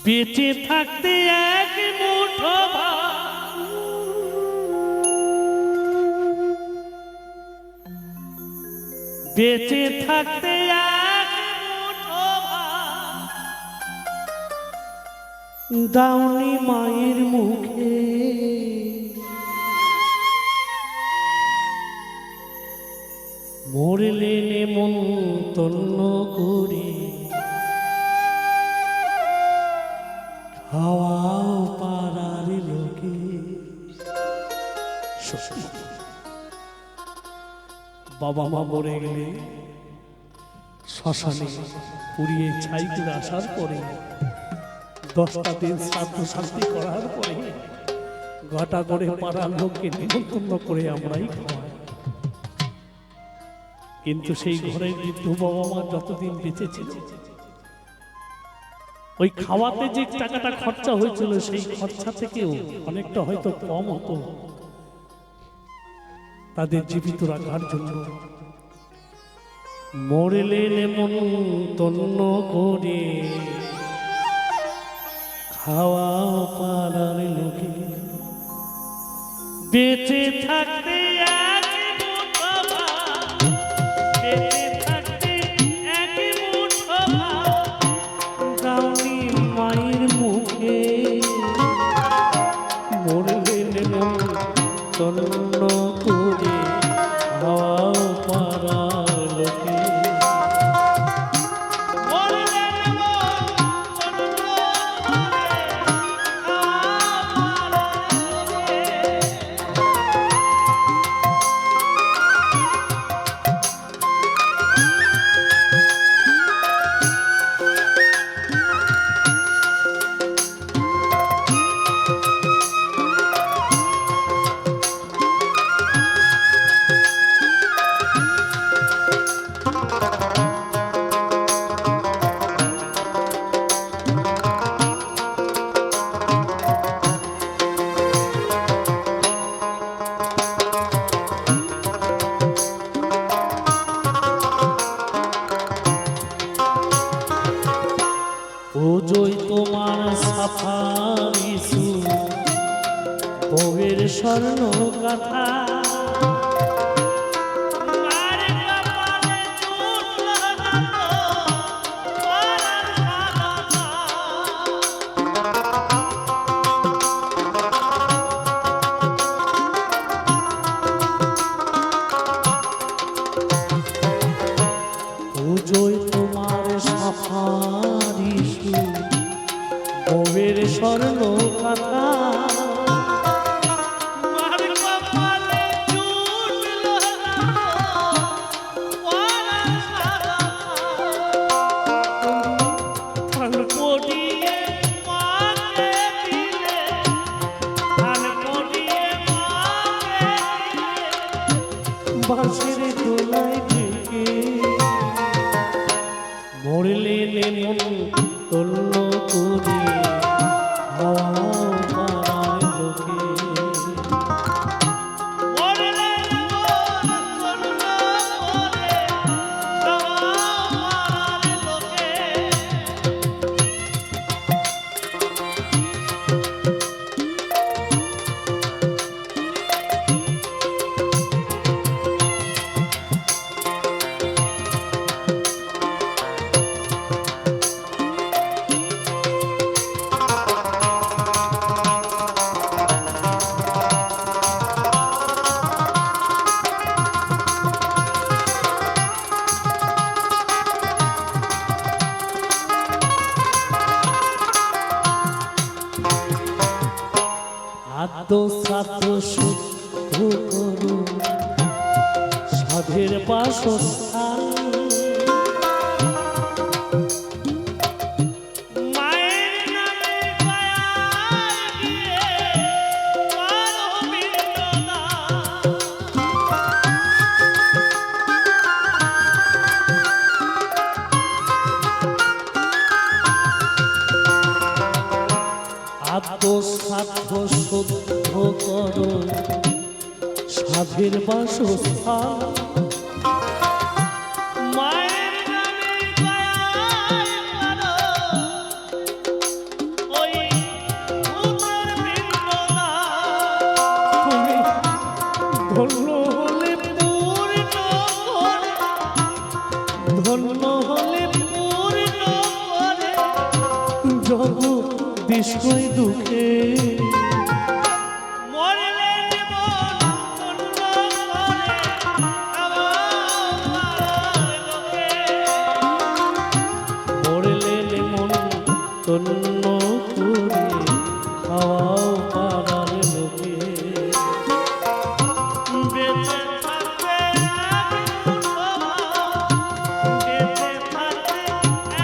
বেঁচে থাকতে এক মুঠো ভাত, বেঁচে থাকতে এক মুঠো ভাত দাওনি মায়ের মুখে, মরলে নেমন্তন্ন করে খাওয়াও পাড়ার লোকে। বাবা মা মরে গেলে শ্মশানে পুড়িয়ে ছাই করে আসার পরে 10টা দিন শ্রাদ্ধ শান্তি করার পরে ঘটা করে পাড়ার লোককে নিমন্ত্রণ করে আমরাই খাওয়াই। কিন্তু সেই ঘরের বৃদ্ধ বাবা মা যতদিন বেঁচে ছিল ওই খাওয়াতে যে টাকাটা খরচা হয়েছিল সেই খরচা থেকেও অনেকটা হয়তো কম হতো তাদের জীবিত রাখার জন্য। মরলে নেমন্তন্ন করে খাওয়া পাড়ার লোকে, বেঁচে থাকতে এক মুঠো ভাত, বেঁচে থাকতে এক মুঠো ভাত দাওনি মায়ের মুখে, মরলে নেমন্তন্ন করে খাওয়া পাড়ার লোকে। ওজই তোমার সাফারি সুর, বউয়ের স্বর্ণ কথা, ওজই তোমার সাফারি সুর, বউয়ের স্বর্ণ কথা, বাঁশের দোলায় ঢেকে মরলে নেমন্তন্ন করে খাওয়াও পাড়ার লোকে। আদ্য শ্রাদ্ধ শুদ্ধ করু সাধের বাসস্থান, মায়ের নামে গয়ায় গিয়ে করো বিন্দদান। আদ্য শ্রাদ্ধ শুদ্ধ করো সাধের বাসস্থান, মায়ের নামে গয়ায় করো ধন্য হলে পূর্ণ করে, ধন্য হলে পূর্ণ করে জগ বিষয় দুঃখে। মরলে জীবন ধন্য করে আমার লোকে। মরলে মন তন্ন করে খাওয়াও পাড়ার লোকে। বেঁচে থাকবে একই মূর্খ ভাব, বেঁচে থাকবে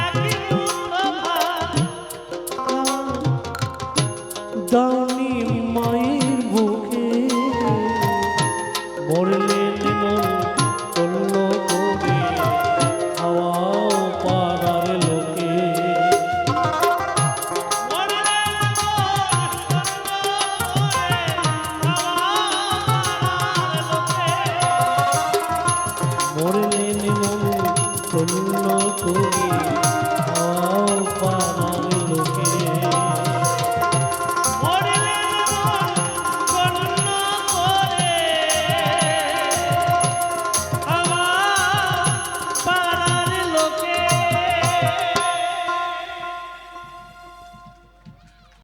একই মূর্খ ভাব। দানি মায়ের বুকে মরলে মন তন্ন করে খাওয়াও পাড়ার লোকে। মরলে জীবন ধন্য করে আমার লোকে। মরলে মন তন্ন করে